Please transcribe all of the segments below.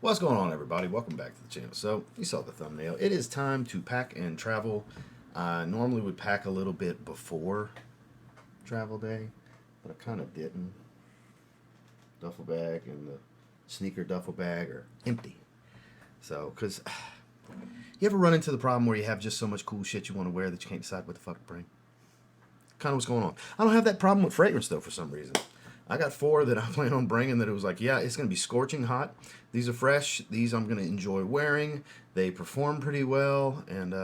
What's going on, everybody? Welcome back to the channel. So, you saw the thumbnail. It is time to pack and travel. I normally would pack a little bit before travel day, but I kind of didn't. Duffel bag and the sneaker duffel bag are empty. So, because you ever run into the problem where you have just so much cool shit you want to wear that you can't decide what the fuck to bring? Kind of what's going on. I don't have that problem with fragrance, though, for some reason. I got 4 that I plan on bringing that it was like, yeah, it's going to be scorching hot. These are fresh. These I'm going to enjoy wearing. They perform pretty well. And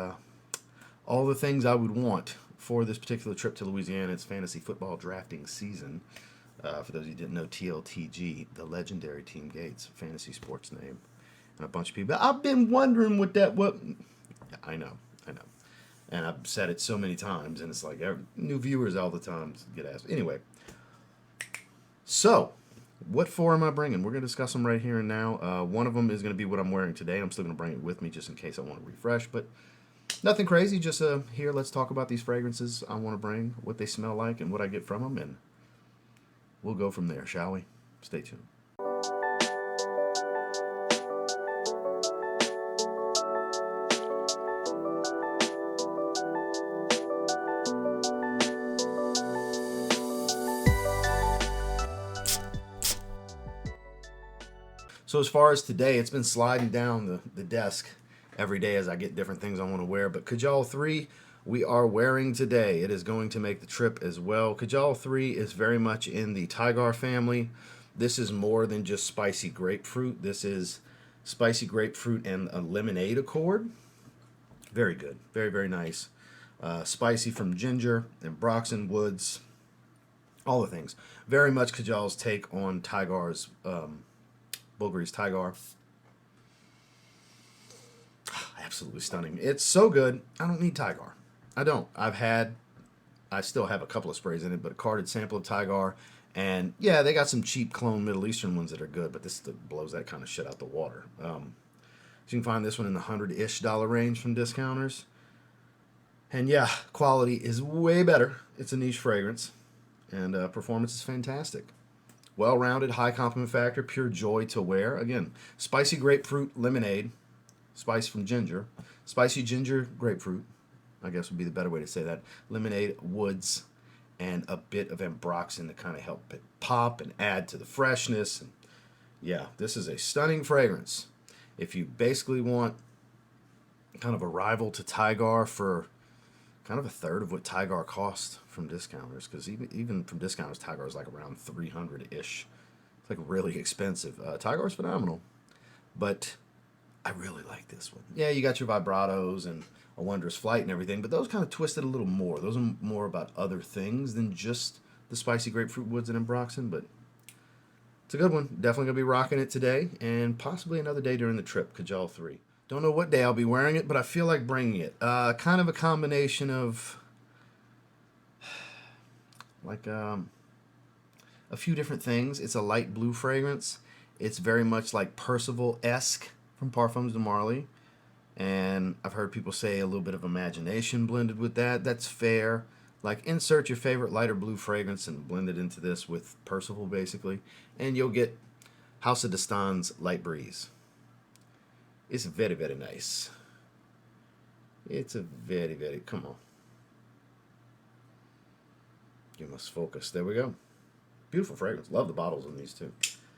all the things I would want for this particular trip to Louisiana. It's fantasy football drafting season. For those of you who didn't know, TLTG, the legendary Team Gates, fantasy sports name. And a bunch of people. I've been wondering what. I know. And I've said it so many times. And it's like new viewers all the time get asked. Anyway. So, what 4 am I bringing? We're going to discuss them right here and now. One of them is going to be what I'm wearing today. I'm still going to bring it with me just in case I want to refresh, but nothing crazy. Just here, let's talk about these fragrances I want to bring, what they smell like, and what I get from them, and we'll go from there, shall we? Stay tuned. So as far as today, it's been sliding down the desk every day as I get different things I want to wear. But Kajal III, we are wearing today. It is going to make the trip as well. Kajal III is very much in the Tigar family. This is more than just spicy grapefruit. This is spicy grapefruit and a lemonade accord. Very good. Very, very nice. Spicy from ginger and Broxton woods. All the things. Very much Kajal's take on Tigar's Bulgari's Tigar. Absolutely stunning. It's so good. I don't need Tigar. I don't. I still have a couple of sprays in it, but a carded sample of Tigar. And yeah, they got some cheap clone Middle Eastern ones that are good, but this blows that kind of shit out the water. So you can find this one in the $100-ish range from discounters. And yeah, quality is way better. It's a niche fragrance. And performance is fantastic. Well-rounded, high compliment factor, pure joy to wear. Again, spicy grapefruit lemonade, spice from ginger, spicy ginger grapefruit, I guess would be the better way to say that. Lemonade, woods, and a bit of ambroxan to kind of help it pop and add to the freshness. And yeah, this is a stunning fragrance. If you basically want kind of a rival to Tigar for kind of a third of what Tigar costs from discounters, because even from discounters, Tigar is like around $300-ish. It's like really expensive. Tigar's phenomenal, but I really like this one. Yeah, you got your vibratos and a wondrous flight and everything, but those kind of twisted a little more. Those are more about other things than just the spicy grapefruit woods and ambroxan, but it's a good one. Definitely going to be rocking it today and possibly another day during the trip, Kajal III. Don't know what day I'll be wearing it, but I feel like bringing it. Kind of a combination of like a few different things. It's a light blue fragrance. It's very much like Percival-esque from Parfums de Marly. And I've heard people say a little bit of imagination blended with that. That's fair. Like insert your favorite lighter blue fragrance and blend it into this with Percival basically. And you'll get House of Dastan's Light Breeze. It's very, very nice. It's a very, very... Come on. You must focus. There we go. Beautiful fragrance. Love the bottles on these too.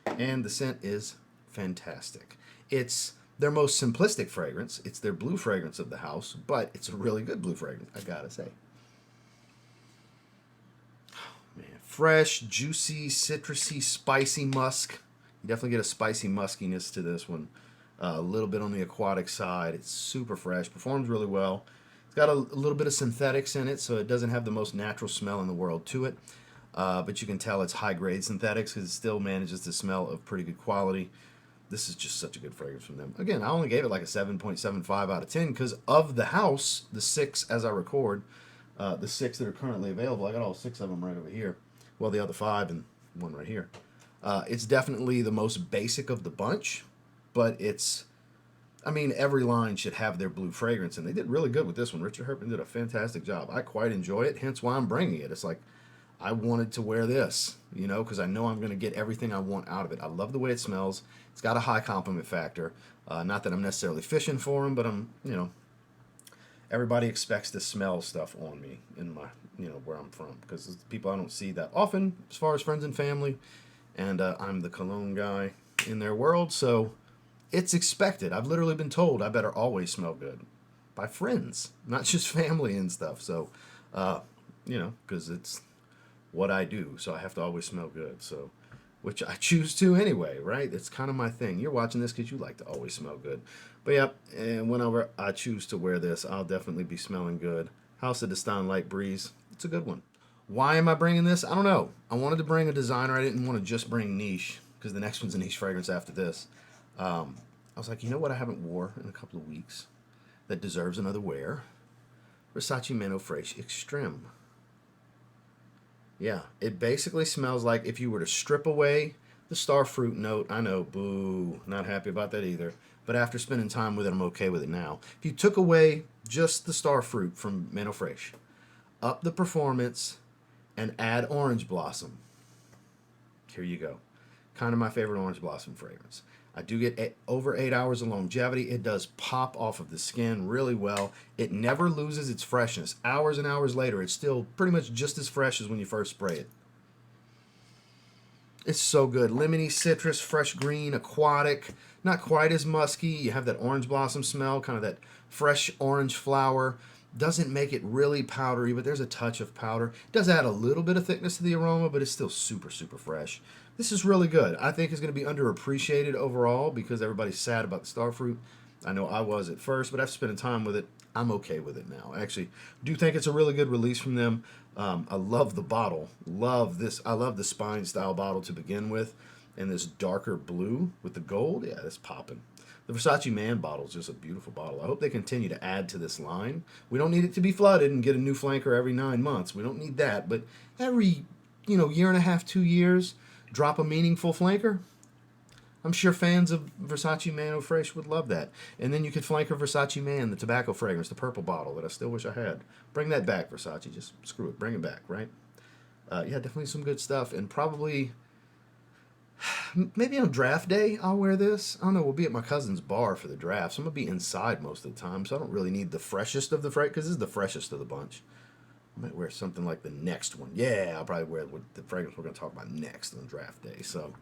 And the scent is fantastic. It's their most simplistic fragrance. It's their blue fragrance of the house, but it's a really good blue fragrance, I gotta say. Oh, man. Fresh, juicy, citrusy, spicy musk. You definitely get a spicy muskiness to this one. A little bit on the aquatic side. It's super fresh. Performs really well. It's got a little bit of synthetics in it, so it doesn't have the most natural smell in the world to it. But you can tell it's high-grade synthetics because it still manages to smell of pretty good quality. This is just such a good fragrance from them. Again, I only gave it like a 7.75 out of 10 because of the house, the 6 as I record, the 6 that are currently available. I got all 6 of them right over here. Well, the other 5 and one right here. It's definitely the most basic of the bunch. But it's, I mean, every line should have their blue fragrance, and they did really good with this one. Richard Herpen did a fantastic job. I quite enjoy it, hence why I'm bringing it. It's like, I wanted to wear this, you know, because I know I'm going to get everything I want out of it. I love the way it smells. It's got a high compliment factor. Not that I'm necessarily fishing for them, but I'm, you know, everybody expects to smell stuff on me in my, you know, where I'm from, because people I don't see that often as far as friends and family, and I'm the cologne guy in their world, so it's expected. I've literally been told I better always smell good by friends, not just family and stuff. So, you know, because it's what I do, so I have to always smell good. So, which I choose to anyway, right? It's kind of my thing. You're watching this because you like to always smell good. But yeah, and whenever I choose to wear this, I'll definitely be smelling good. House of Dastan Light Breeze. It's a good one. Why am I bringing this? I don't know. I wanted to bring a designer. I didn't want to just bring niche because the next one's a niche fragrance after this. I was like, you know what I haven't wore in a couple of weeks that deserves another wear? Versace Man Eau Fraiche Extreme. Yeah, it basically smells like if you were to strip away the starfruit note. I know, boo, not happy about that either. But after spending time with it, I'm okay with it now. If you took away just the starfruit from Man Eau Fraiche, up the performance, and add orange blossom, here you go. Kind of my favorite orange blossom fragrance. I do get over 8 hours of longevity. It does pop off of the skin really well. It never loses its freshness. Hours and hours later, it's still pretty much just as fresh as when you first spray it. It's so good. Lemony, citrus, fresh green, aquatic. Not quite as musky. You have that orange blossom smell, kind of that fresh orange flower. Doesn't make it really powdery, but there's a touch of powder. It does add a little bit of thickness to the aroma, but it's still super, super fresh. This is really good. I think it's going to be underappreciated overall because everybody's sad about the starfruit. I know I was at first, but after spending time with it, I'm okay with it now. Actually, do think it's a really good release from them. I love the bottle. Love this. I love the spine style bottle to begin with, and this darker blue with the gold. Yeah, that's popping. The Versace Man bottle is just a beautiful bottle. I hope they continue to add to this line. We don't need it to be flooded and get a new flanker every 9 months. We don't need that, but every, you know, year and a half, 2 years, drop a meaningful flanker. I'm sure fans of Versace Man Eau Fraiche would love that. And then you could flanker Versace Man, the tobacco fragrance, the purple bottle that I still wish I had. Bring that back, Versace. Just screw it. Bring it back, right? Yeah, definitely some good stuff. And probably, maybe on draft day, I'll wear this. I don't know. We'll be at my cousin's bar for the draft, so I'm going to be inside most of the time. So I don't really need the freshest of the fragrance, because this is the freshest of the bunch. I might wear something like the next one. Yeah, I'll probably wear the fragrance we're going to talk about next on draft day. So,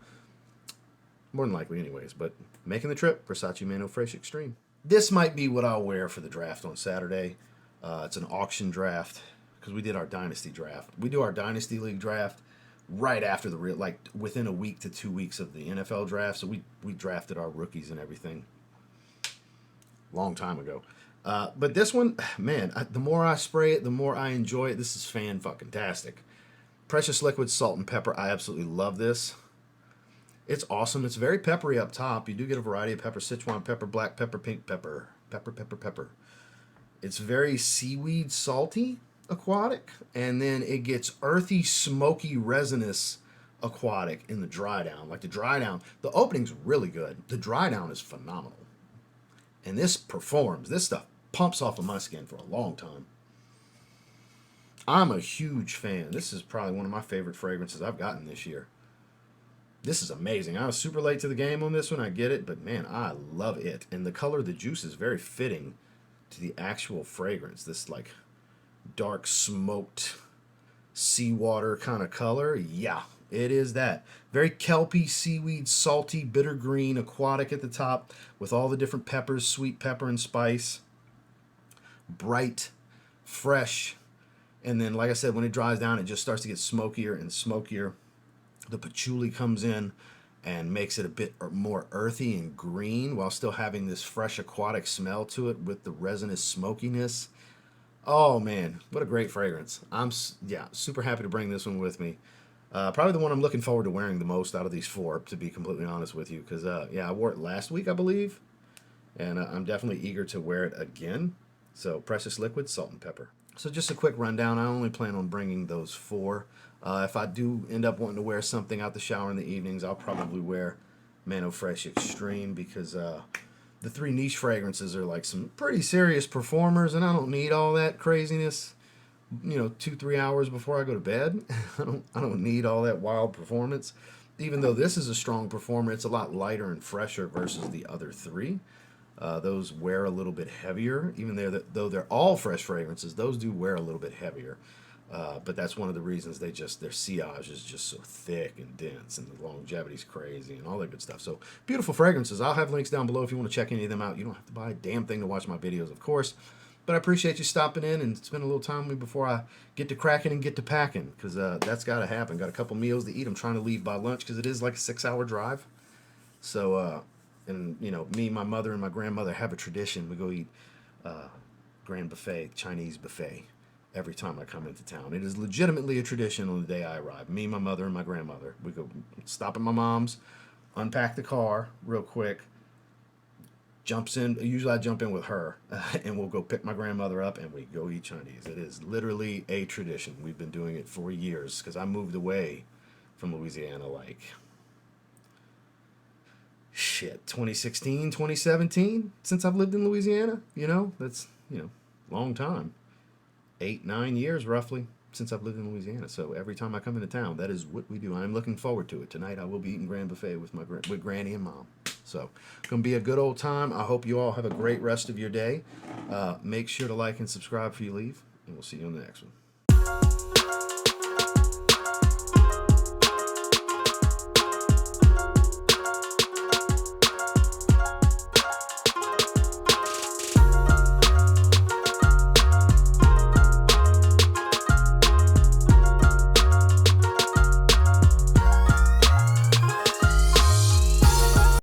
more than likely anyways. But making the trip, Versace Man Eau Fraiche Extreme. This might be what I'll wear for the draft on Saturday. It's an auction draft because we did our Dynasty draft. We do our Dynasty League draft right after the real, like within a week to 2 weeks of the NFL draft. So we drafted our rookies and everything long time ago. But this one, man, the more I spray it, the more I enjoy it. This is fan-fucking-tastic. Precious Liquid Salt and Pepper. I absolutely love this. It's awesome. It's very peppery up top. You do get a variety of pepper. Sichuan pepper, black pepper, pink pepper. Pepper. It's very seaweed salty aquatic. And then it gets earthy, smoky, resinous aquatic in the dry down. Like the dry down, the opening's really good. The dry down is phenomenal. And this performs. This stuff pumps off of my skin for a long time. I'm a huge fan. This is probably one of my favorite fragrances I've gotten this year. This is amazing. I was super late to the game on this one. I get it, but man, I love it. And the color of the juice is very fitting to the actual fragrance. This like dark smoked seawater kind of color. Yeah, it is that. Very kelpy, seaweed, salty, bitter green, aquatic at the top with all the different peppers, sweet pepper and spice. Bright, fresh. And then, like I said, when it dries down, it just starts to get smokier and smokier. The patchouli comes in and makes it a bit more earthy and green while still having this fresh aquatic smell to it with the resinous smokiness. Oh, man, what a great fragrance. I'm super happy to bring this one with me. Probably the one I'm looking forward to wearing the most out of these four, to be completely honest with you. Because, I wore it last week, I believe. And I'm definitely eager to wear it again. So, Precious Liquid, Salt and Pepper. So just a quick rundown. I only plan on bringing those four. If I do end up wanting to wear something out the shower in the evenings, I'll probably wear Man Eau Fraiche Extreme because the three niche fragrances are like some pretty serious performers, and I don't need all that craziness. 2-3 hours before I go to bed. I don't need all that wild performance. Even though this is a strong performer, it's a lot lighter and fresher versus the other three. Those wear a little bit heavier, even though they're all fresh fragrances. Those do wear a little bit heavier, but that's one of the reasons their sillage is just so thick and dense, and the longevity's crazy, and all that good stuff. So beautiful fragrances. I'll have links down below if you want to check any of them out. You don't have to buy a damn thing to watch my videos, of course. But I appreciate you stopping in and spending a little time with me before I get to cracking and get to packing, because that's got to happen. Got a couple meals to eat. I'm trying to leave by lunch because it is like a 6-hour drive. So, and me, my mother, and my grandmother have a tradition. We go eat grand buffet, Chinese buffet, every time I come into town. It is legitimately a tradition on the day I arrive. Me, my mother, and my grandmother. We go stop at my mom's, unpack the car real quick, jumps in. Usually I jump in with her, and we'll go pick my grandmother up, and we go eat Chinese. It is literally a tradition. We've been doing it for years because I moved away from Louisiana like 2016, 2017, since I've lived in Louisiana. That's long time. 8-9 years roughly since I've lived in Louisiana. So every time I come into town, that is what we do. I'm looking forward to it. Tonight I will be eating grand buffet with Granny and Mom. So gonna be a good old time. I hope you all have a great rest of your day. Make sure to like and subscribe before you leave, and we'll see you on the next one.